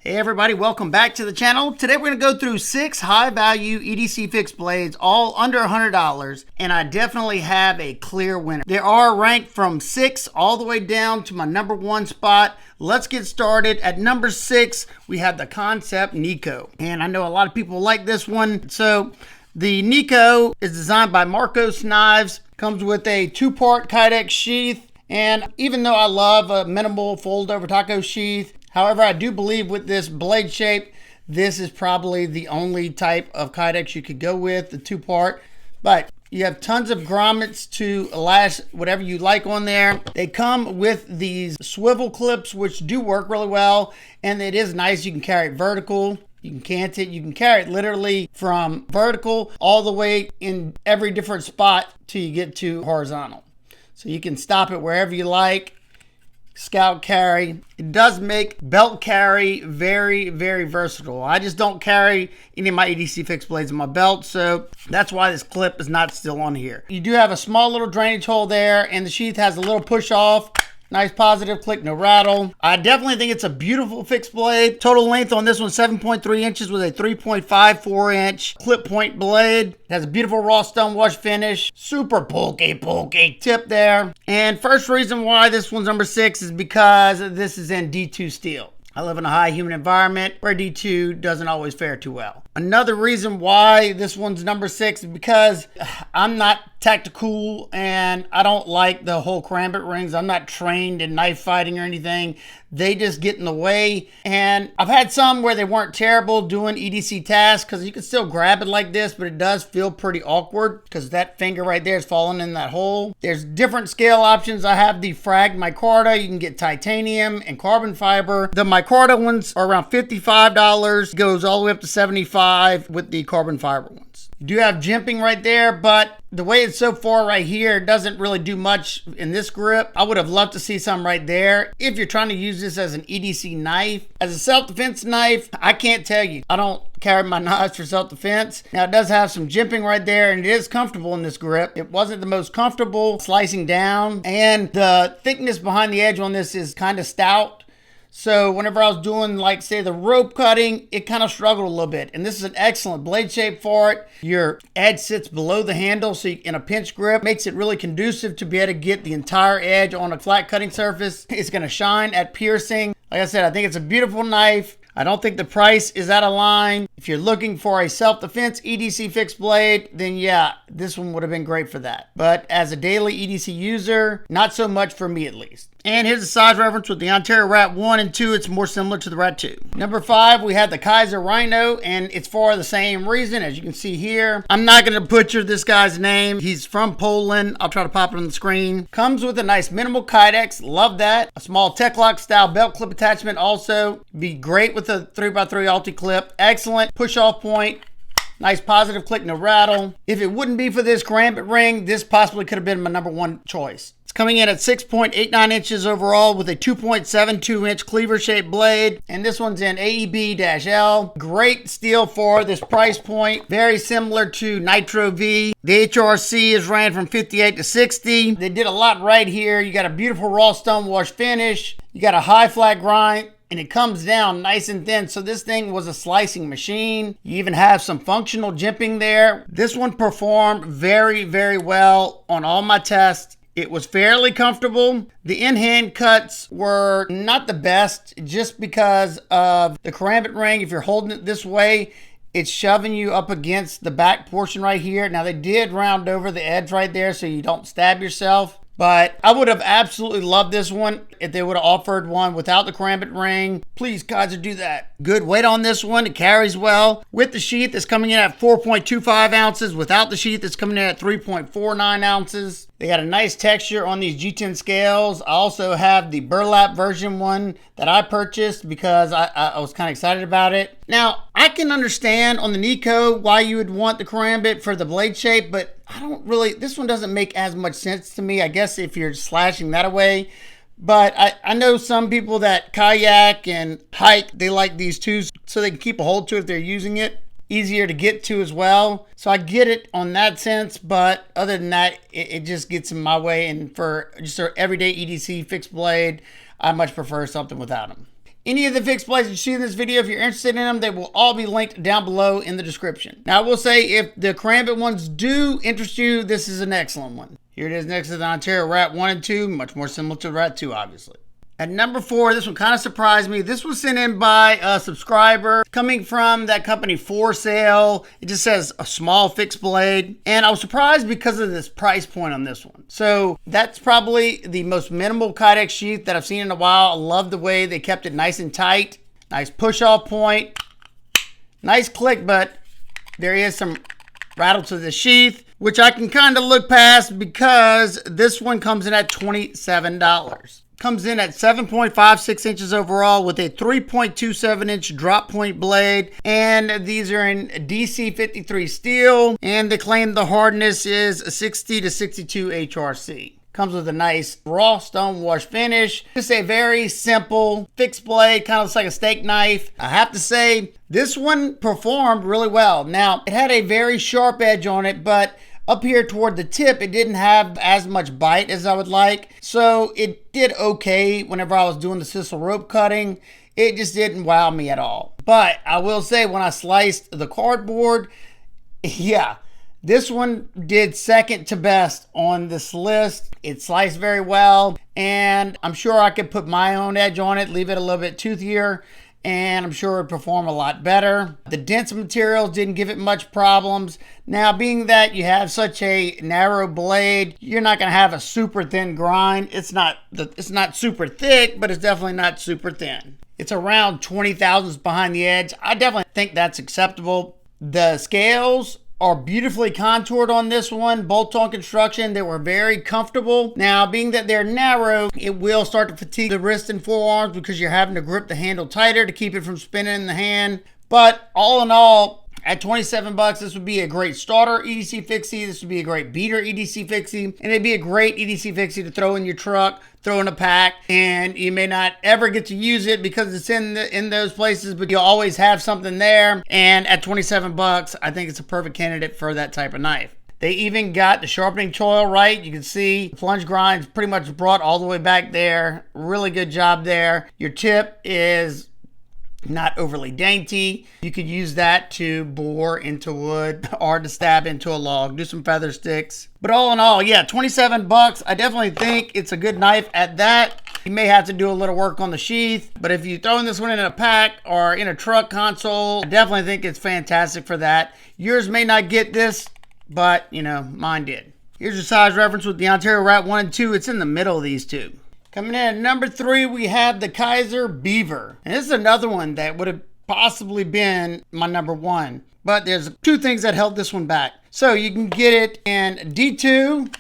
Hey everybody, welcome back to the channel. Today we're going to go through 6 high-value EDC fixed blades, all under $100, and I definitely have a clear winner. They are ranked from 6 all the way down to my number 1 spot. Let's get started. At number 6, we have the Kansept Niko, and I know a lot of people like this one. So the Niko is designed by Marcos Knives, comes with a 2-part Kydex sheath, and even though I love a minimal fold-over taco sheath, however, I do believe with this blade shape, this is probably the only type of Kydex you could go with, the 2-part. But you have tons of grommets to lash whatever you like on there. They come with these swivel clips, which do work really well. And it is nice. You can carry it vertical. You can cant it. You can carry it literally from vertical all the way in every different spot till you get to horizontal. So you can stop it wherever you like. Scout carry. It does make belt carry very, very versatile. I just don't carry any of my EDC fixed blades in my belt, so that's why this clip is not still on here. You do have a small little drainage hole there, and the sheath has a little push off. Nice positive click, no rattle. I definitely think it's a beautiful fixed blade. Total length on this one, 7.3 inches with a 3.54 inch clip point blade. It has a beautiful raw stone wash finish. Super bulky tip there. And first reason why this one's number 6 is because this is in D2 steel. I live in a high humid environment where D2 doesn't always fare too well. Another reason why this one's number 6 is because I'm not tactical and I don't like the whole karambit rings. I'm not trained in knife fighting or anything. They just get in the way. And I've had some where they weren't terrible doing EDC tasks because you can still grab it like this, but it does feel pretty awkward because that finger right there is falling in that hole. There's different scale options. I have the fragged micarta. You can get titanium and carbon fiber. The micarta ones are around $55. Goes all the way up to $75 with the carbon fiber ones. You do have jimping right there, but the way it's so far right here doesn't really do much in this grip. I would have loved to see some right there. If you're trying to use this as an EDC knife, as a self-defense knife, I can't tell you. I don't carry my knives for self-defense. Now it does have some jimping right there and it is comfortable in this grip. It wasn't the most comfortable slicing down, and the thickness behind the edge on this is kind of stout. So whenever I was doing, like, say, the rope cutting, it kind of struggled a little bit. And this is an excellent blade shape for it. Your edge sits below the handle, so in a pinch grip, makes it really conducive to be able to get the entire edge on a flat cutting surface. It's going to shine at piercing. Like I said, I think it's a beautiful knife. I don't think the price is out of line. If you're looking for a self-defense EDC fixed blade, then yeah, this one would have been great for that. But as a daily EDC user, not so much for me at least. And here's a size reference with the Ontario Rat 1 and 2. It's more similar to the Rat 2. Number 5, we had the Kizer Rhino, and it's for the same reason, as you can see here. I'm not going to butcher this guy's name. He's from Poland. I'll try to pop it on the screen. Comes with a nice minimal Kydex. Love that. A small Tech-Lock style belt clip attachment also. Be great with a 3x3 Alti clip. Excellent push-off point. Nice positive click, no rattle. If it wouldn't be for this karambit ring, this possibly could have been my number 1 choice. It's coming in at 6.89 inches overall with a 2.72 inch cleaver shaped blade. And this one's in AEB-L. Great steel for this price point. Very similar to Nitro V. The HRC is ran from 58 to 60. They did a lot right here. You got a beautiful raw stone wash finish. You got a high flat grind. And it comes down nice and thin. So this thing was a slicing machine. You even have some functional jimping there. This one performed very, very well on all my tests. It was fairly comfortable. The in-hand cuts were not the best just because of the karambit ring. If you're holding it this way, it's shoving you up against the back portion right here. Now they did round over the edge right there so you don't stab yourself. But I would have absolutely loved this one if they would have offered one without the karambit ring. Please, Kizer, do that. Good weight on this one. It carries well. With the sheath, it's coming in at 4.25 ounces. Without the sheath, it's coming in at 3.49 ounces. They got a nice texture on these G10 scales. I also have the burlap version one that I purchased because I was kind of excited about it. Now, I can understand on the Niko why you would want the karambit for the blade shape, but I don't really, this one doesn't make as much sense to me, I guess, if you're slashing that away. But I know some people that kayak and hike, they like these too, so they can keep a hold to it if they're using it. Easier to get to as well. So I get it on that sense, but other than that, it just gets in my way. And for just an everyday EDC fixed blade, I much prefer something without them. Any of the fixed blades you see in this video, if you're interested in them, they will all be linked down below in the description. Now, I will say, if the Kansept ones do interest you, this is an excellent one. Here it is next to the Ontario Rat 1 and 2, much more similar to the Rat 2, obviously. At number 4, this one kind of surprised me. This was sent in by a subscriber coming from that company Foresail. It just says a small fixed blade. And I was surprised because of this price point on this one. So that's probably the most minimal Kydex sheath that I've seen in a while. I love the way they kept it nice and tight. Nice push-off point. Nice click, but there is some rattle to the sheath, which I can kind of look past because this one comes in at $27. Comes in at 7.56 inches overall with a 3.27 inch drop point blade, and these are in DC 53 steel, and they claim the hardness is 60 to 62 HRC. Comes with a nice raw stone wash finish. Just a very simple fixed blade, kind of looks like a steak knife. I have to say, this one performed really well. Now, it had a very sharp edge on it, but up here toward the tip, it didn't have as much bite as I would like. So it did okay whenever I was doing the sisal rope cutting. It just didn't wow me at all. But I will say, when I sliced the cardboard, yeah, this one did second to best on this list. It sliced very well, and I'm sure I could put my own edge on it, leave it a little bit toothier, and I'm sure it would perform a lot better. The dense materials didn't give it much problems. Now, being that you have such a narrow blade, you're not going to have a super thin grind. It's not super thick, but it's definitely not super thin. It's around 20 thousandths behind the edge. I definitely think that's acceptable. The scales are beautifully contoured on this one. Bolt-on construction. They were very comfortable. Now, being that they're narrow, it will start to fatigue the wrist and forearms because you're having to grip the handle tighter to keep it from spinning in the hand. But all in all, at 27 bucks, this would be a great starter EDC fixie. This would be a great beater EDC fixie. And it'd be a great EDC fixie to throw in your truck, throw in a pack, and you may not ever get to use it because it's in those places, but you'll always have something there. And at 27 bucks, I think it's a perfect candidate for that type of knife. They even got the sharpening choil right. You can see the plunge grind's pretty much brought all the way back there. Really good job there. Your tip is not overly dainty. You could use that to bore into wood or to stab into a log, do some feather sticks. But all in all, yeah, 27 bucks. I definitely think it's a good knife at that. You may have to do a little work on the sheath, but if you throw this one in a pack or in a truck console, I definitely think it's fantastic for that. Yours may not get this, but you know, mine did. Here's your size reference with the Ontario Rat 1 and 2. It's in the middle of these two. Coming in at number 3, we have the Kizer Beaver. And this is another one that would have possibly been my number 1. But there's 2 things that held this one back. So you can get it in D2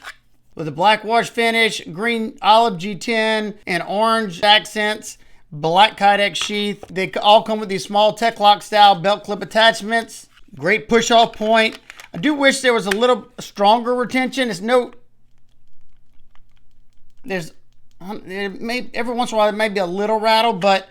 with a black wash finish, green olive G10, and orange accents, black Kydex sheath. They all come with these small Tech Lock style belt clip attachments. Great push off point. I do wish there was a little stronger retention. Every once in a while, there may be a little rattle, but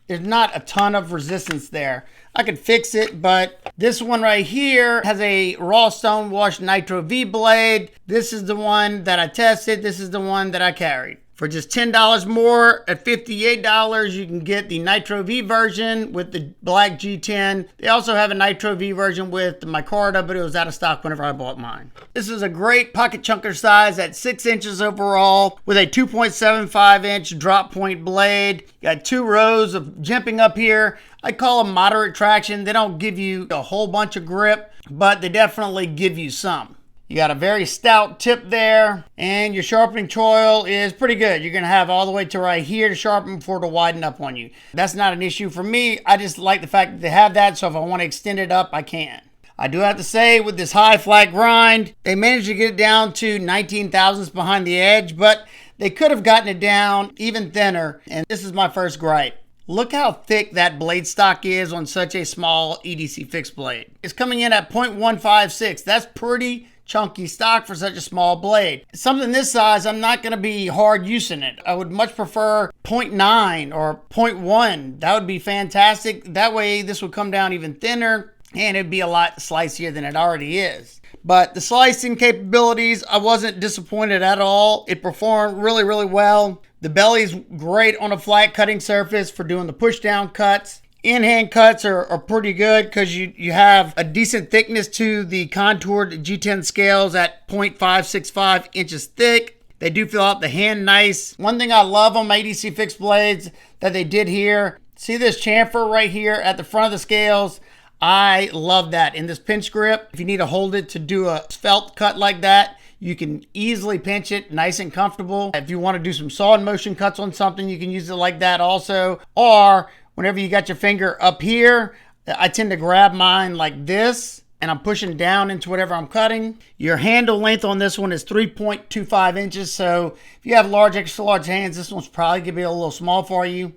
there's not a ton of resistance there. I could fix it, but this one right here has a raw stone wash Nitro V blade. This is the one that I tested. This is the one that I carried. For just $10 more, at $58, you can get the Nitro V version with the black G10. They also have a Nitro V version with the micarta, but it was out of stock whenever I bought mine. This is a great pocket chunker size at 6 inches overall with a 2.75 inch drop point blade. Got 2 rows of jimping up here. I call them moderate traction. They don't give you a whole bunch of grip, but they definitely give you some. You got a very stout tip there, and your sharpening choil is pretty good. You're going to have all the way to right here to sharpen before to widen up on you. That's not an issue for me. I just like the fact that they have that, so if I want to extend it up, I can. I do have to say, with this high flat grind, they managed to get it down to 19 thousandths behind the edge, but they could have gotten it down even thinner, and this is my first gripe. Look how thick that blade stock is on such a small EDC fixed blade. It's coming in at 0.156. That's pretty chunky stock for such a small blade. Something this size, I'm not going to be hard using it. I would much prefer 0.9 or 0.1. That would be fantastic. That way this would come down even thinner and it'd be a lot slicier than it already is. But the slicing capabilities, I wasn't disappointed at all. It performed really, really well. The belly's great on a flat cutting surface for doing the push down cuts. In-hand cuts are pretty good because you have a decent thickness to the contoured G10 scales at 0.565 inches thick. They do fill out the hand nice. One thing I love on my EDC fixed blades that they did here, see this chamfer right here at the front of the scales? I love that in this pinch grip. If you need to hold it to do a felt cut like that, you can easily pinch it nice and comfortable. If you want to do some saw in motion cuts on something, you can use it like that also. Or whenever you got your finger up here, I tend to grab mine like this and I'm pushing down into whatever I'm cutting. Your handle length on this one is 3.25 inches. So if you have large, extra large hands, this one's probably gonna be a little small for you.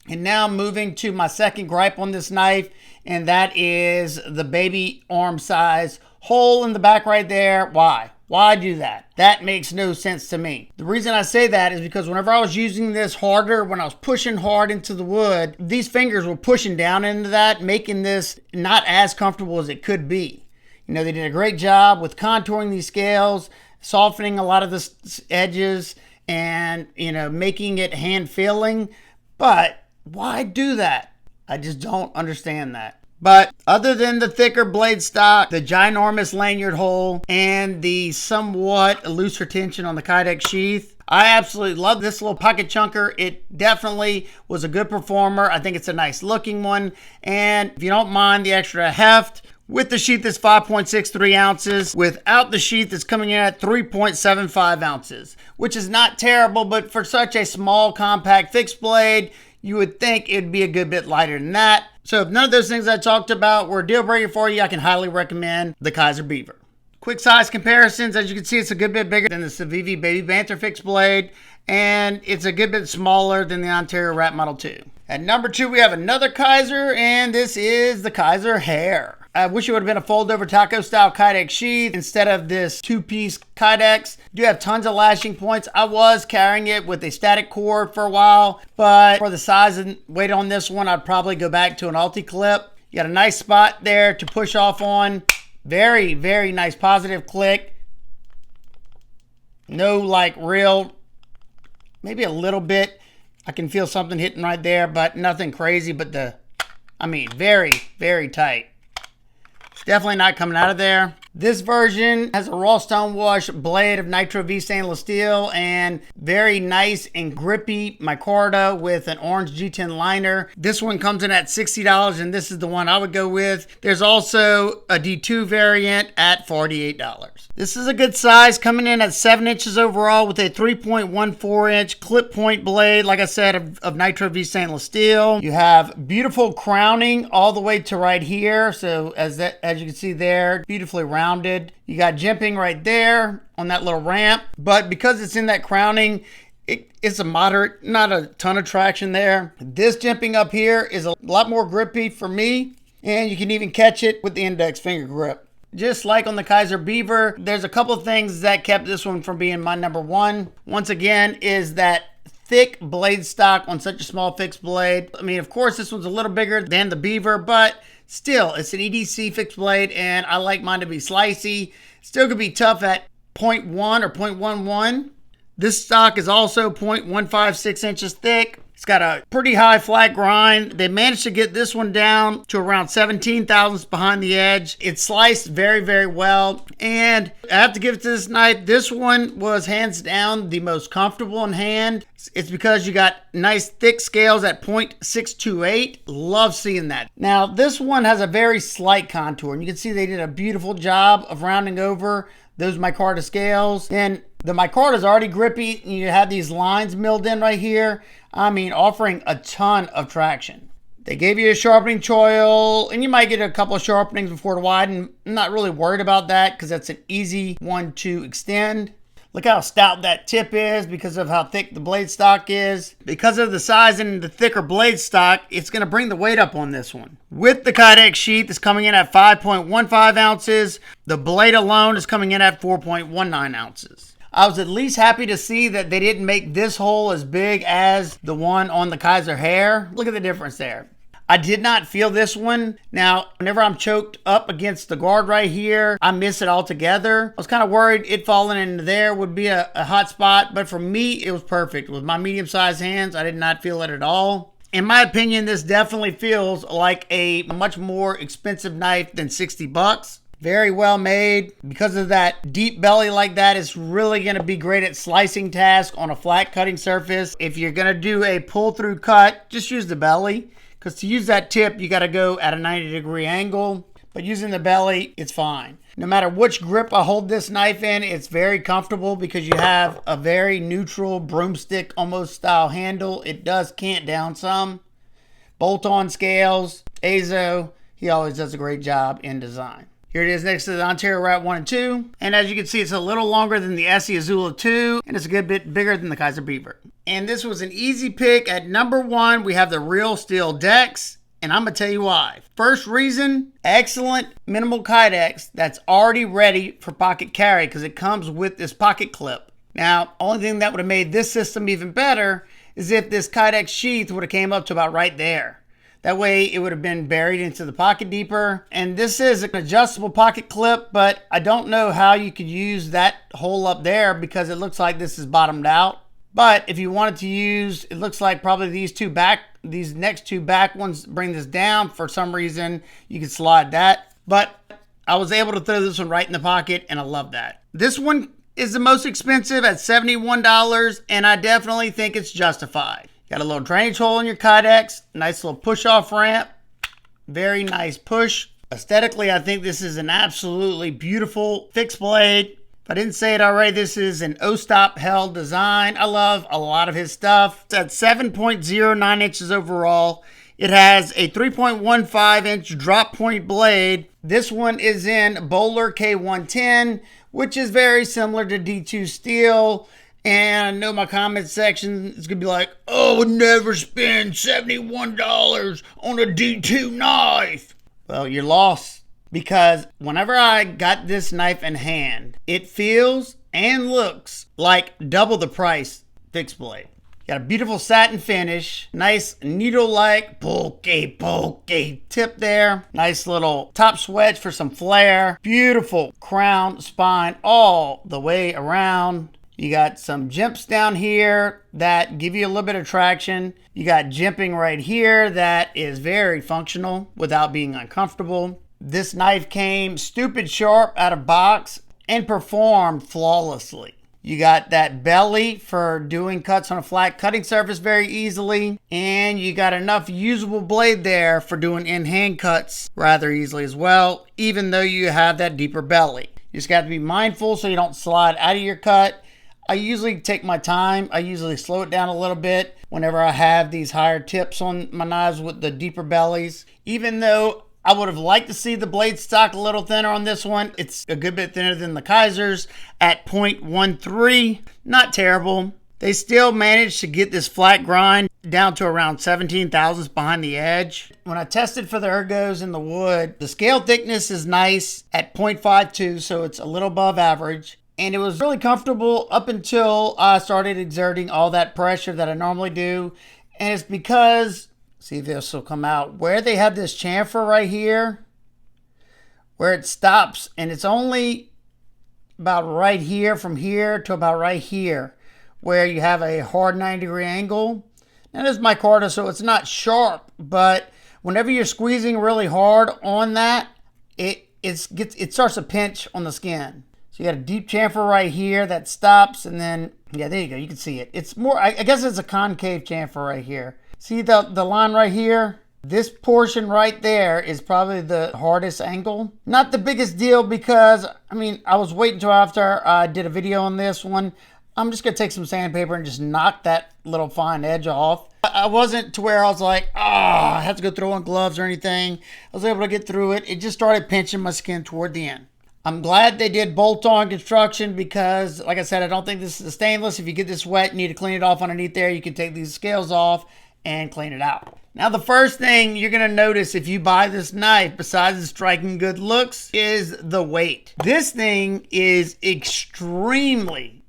And now moving to my second gripe on this knife, and that is the baby arm size hole in the back right there. Why? Why do that? That makes no sense to me. The reason I say that is because whenever I was using this harder, when I was pushing hard into the wood, these fingers were pushing down into that, making this not as comfortable as it could be. You know, they did a great job with contouring these scales, softening a lot of the edges, and, you know, making it hand feeling. But why do that? I just don't understand that. But other than the thicker blade stock, the ginormous lanyard hole, and the somewhat looser tension on the Kydex sheath, I absolutely love this little pocket chunker. It definitely was a good performer. I think it's a nice looking one. And if you don't mind the extra heft, with the sheath is 5.63 ounces. Without the sheath, it's coming in at 3.75 ounces, which is not terrible, but for such a small, compact fixed blade, you would think it'd be a good bit lighter than that. So if none of those things I talked about were a deal breaker for you, I can highly recommend the Kizer Beaver. Quick size comparisons. As you can see, it's a good bit bigger than the Civivi Baby Banter fixed blade, and it's a good bit smaller than the Ontario Rat Model 2. At number 2, we have another Kizer, and this is the Kizer Hare. I wish it would have been a fold-over taco style Kydex sheath instead of this two-piece Kydex. Do have tons of lashing points. I was carrying it with a static cord for a while, but for the size and weight on this one, I'd probably go back to an Ulti clip. You got a nice spot there to push off on. Very, very nice positive click. No like real, maybe a little bit. I can feel something hitting right there, but nothing crazy. But very, very tight. Definitely not coming out of there. This version has a raw stone wash blade of Nitro V stainless steel and very nice and grippy micarta with an orange G10 liner. This one comes in at $60 and this is the one I would go with. There's also a D2 variant at $48. This is a good size, coming in at 7 inches overall with a 3.14 inch clip point blade, like I said, of Nitro V stainless steel. You have beautiful crowning all the way to right here. So as you can see there, beautifully rounded. You got jimping right there on that little ramp, but because it's in that crowning, it's a moderate, not a ton of traction there. This jimping up here is a lot more grippy for me, and you can even catch it with the index finger grip. Just like on the Kizer Beaver, there's a couple of things that kept this one from being my number one. Once again, is that thick blade stock on such a small fixed blade. I mean, of course, this one's a little bigger than the Beaver, but still, it's an EDC fixed blade, and I like mine to be slicey. Still could be tough at 0.1 or 0.11. This stock is also 0.156 inches thick. It's got a pretty high flat grind. They managed to get this one down to around 17 thousandths behind the edge. It's sliced very, very well. And I have to give it to this knife. This one was hands down the most comfortable in hand. It's because you got nice thick scales at 0.628. Love seeing that. Now, this one has a very slight contour. And you can see they did a beautiful job of rounding over those micarta scales. And the micarta is already grippy. And you have these lines milled in right here. I mean, offering a ton of traction. They gave you a sharpening choil, and you might get a couple of sharpenings before to widen. I'm not really worried about that because that's an easy one to extend. Look how stout that tip is because of how thick the blade stock is. Because of the size and the thicker blade stock, it's going to bring the weight up on this one. With the Kydex sheath, it's coming in at 5.15 ounces. The blade alone is coming in at 4.19 ounces. I was at least happy to see that they didn't make this hole as big as the one on the Kizer Hare. Look at the difference there. I did not feel this one. Now, whenever I'm choked up against the guard right here, I miss it altogether. I was kind of worried it falling into there would be a hot spot, but for me, it was perfect. With my medium-sized hands, I did not feel it at all. In my opinion, this definitely feels like a much more expensive knife than 60 bucks. Very well made. Because of that deep belly like that, it's really going to be great at slicing tasks on a flat cutting surface. If you're going to do a pull-through cut, just use the belly. Because to use that tip, you got to go at a 90-degree angle. But using the belly, it's fine. No matter which grip I hold this knife in, it's very comfortable because you have a very neutral broomstick almost style handle. It does cant down some. Bolt-on scales. Azo, he always does a great job in design. Here it is next to the Ontario Rat 1 and 2. And as you can see, it's a little longer than the Essie Azula 2. And it's a good bit bigger than the Kizer Beaver. And this was an easy pick. At number 1, we have the Real Steel Dex. And I'm going to tell you why. First reason, excellent minimal kydex that's already ready for pocket carry because it comes with this pocket clip. Now, only thing that would have made this system even better is if this kydex sheath would have came up to about right there. That way it would have been buried into the pocket deeper. And this is an adjustable pocket clip, but I don't know how you could use that hole up there because it looks like this is bottomed out. But if you wanted to use, it looks like probably these next two back ones bring this down. For some reason, you could slide that. But I was able to throw this one right in the pocket and I love that. This one is the most expensive at $71 and I definitely think it's justified. Got a little drainage hole in your kydex, nice little push-off ramp, very nice push. Aesthetically, I think this is an absolutely beautiful fixed blade. If I didn't say it already, this is an O-stop held design. I love a lot of his stuff. It's at 7.09 inches overall. It has a 3.15 inch drop point blade. This one is in Bowler K110, which is very similar to D2 steel. And I know my comment section is going to be like, oh, I would never spend $71 on a D2 knife. Well, you're lost. Because whenever I got this knife in hand, it feels and looks like double the price fixed blade. Got a beautiful satin finish. Nice needle-like pokey tip there. Nice little top swedge for some flair. Beautiful crown spine all the way around. You got some jimps down here that give you a little bit of traction. You got jimping right here that is very functional without being uncomfortable. This knife came stupid sharp out of box and performed flawlessly. You got that belly for doing cuts on a flat cutting surface very easily. And you got enough usable blade there for doing in-hand cuts rather easily as well, even though you have that deeper belly. You just got to be mindful so you don't slide out of your cut. I usually take my time. I usually slow it down a little bit whenever I have these higher tips on my knives with the deeper bellies. Even though I would have liked to see the blade stock a little thinner on this one. It's a good bit thinner than the Kizer's at 0.13. Not terrible. They still managed to get this flat grind down to around 17 thousandths behind the edge. When I tested for the ergos in the wood, the scale thickness is nice at 0.52, so it's a little above average. And it was really comfortable up until I started exerting all that pressure that I normally do. And it's because, see if this will come out, where they have this chamfer right here, where it stops, and it's only about right here, from here to about right here, where you have a hard 90-degree angle. Now this is micarta, so it's not sharp, but whenever you're squeezing really hard on that, it starts to pinch on the skin. So you got a deep chamfer right here that stops, and then, yeah, there you go. You can see it. It's more, I guess it's a concave chamfer right here. See the line right here? This portion right there is probably the hardest angle. Not the biggest deal because, I mean, I was waiting until after I did a video on this one. I'm just going to take some sandpaper and just knock that little fine edge off. I wasn't to where I was like, I have to go throw on gloves or anything. I was able to get through it. It just started pinching my skin toward the end. I'm glad they did bolt-on construction because, like I said, I don't think this is a stainless. If you get this wet, you need to clean it off underneath there. You can take these scales off and clean it out. Now, the first thing you're going to notice if you buy this knife, besides the striking good looks, is the weight. This thing is extremely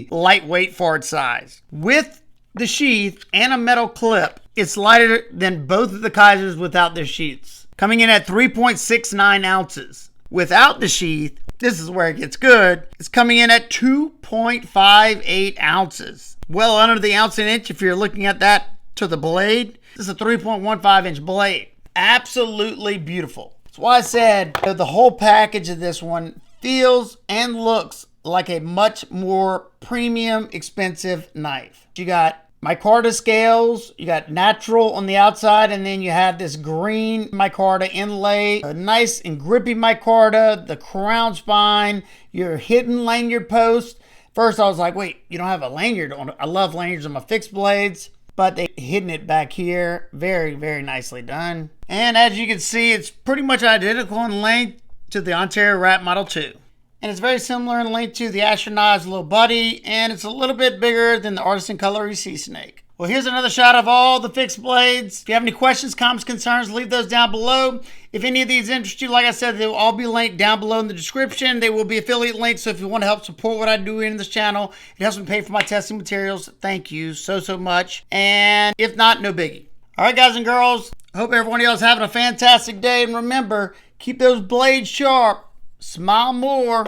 lightweight for its size. With the sheath and a metal clip. It's lighter than both of the Kizers without their sheaths, coming in at 3.69 ounces. Without the sheath, this is where it gets good, it's coming in at 2.58 ounces. Well under the ounce and inch if you're looking at that to the blade. This is a 3.15 inch blade. Absolutely beautiful. That's why I said the whole package of this one feels and looks like a much more premium, expensive knife. You got micarta scales, you got natural on the outside, and then you have this green micarta inlay, a nice and grippy micarta, the crown spine, your hidden lanyard post. First I was like, wait, you don't have a lanyard on it. I love lanyards on my fixed blades, but they hidden it back here. Very, very nicely done. And as you can see, it's pretty much identical in length to the Ontario Rat Model 2. And it's very similar in length to the Astronaut's little buddy, and it's a little bit bigger than the Artisan Cutlery Sea Snake. Well, here's another shot of all the fixed blades. If you have any questions, comments, concerns, leave those down below. If any of these interest you, like I said, they will all be linked down below in the description. They will be affiliate links, so if you want to help support what I do in this channel, it helps me pay for my testing materials. Thank you so much. And if not, no biggie. All right, guys and girls, I hope everyone else is having a fantastic day. And remember, keep those blades sharp. Smile more.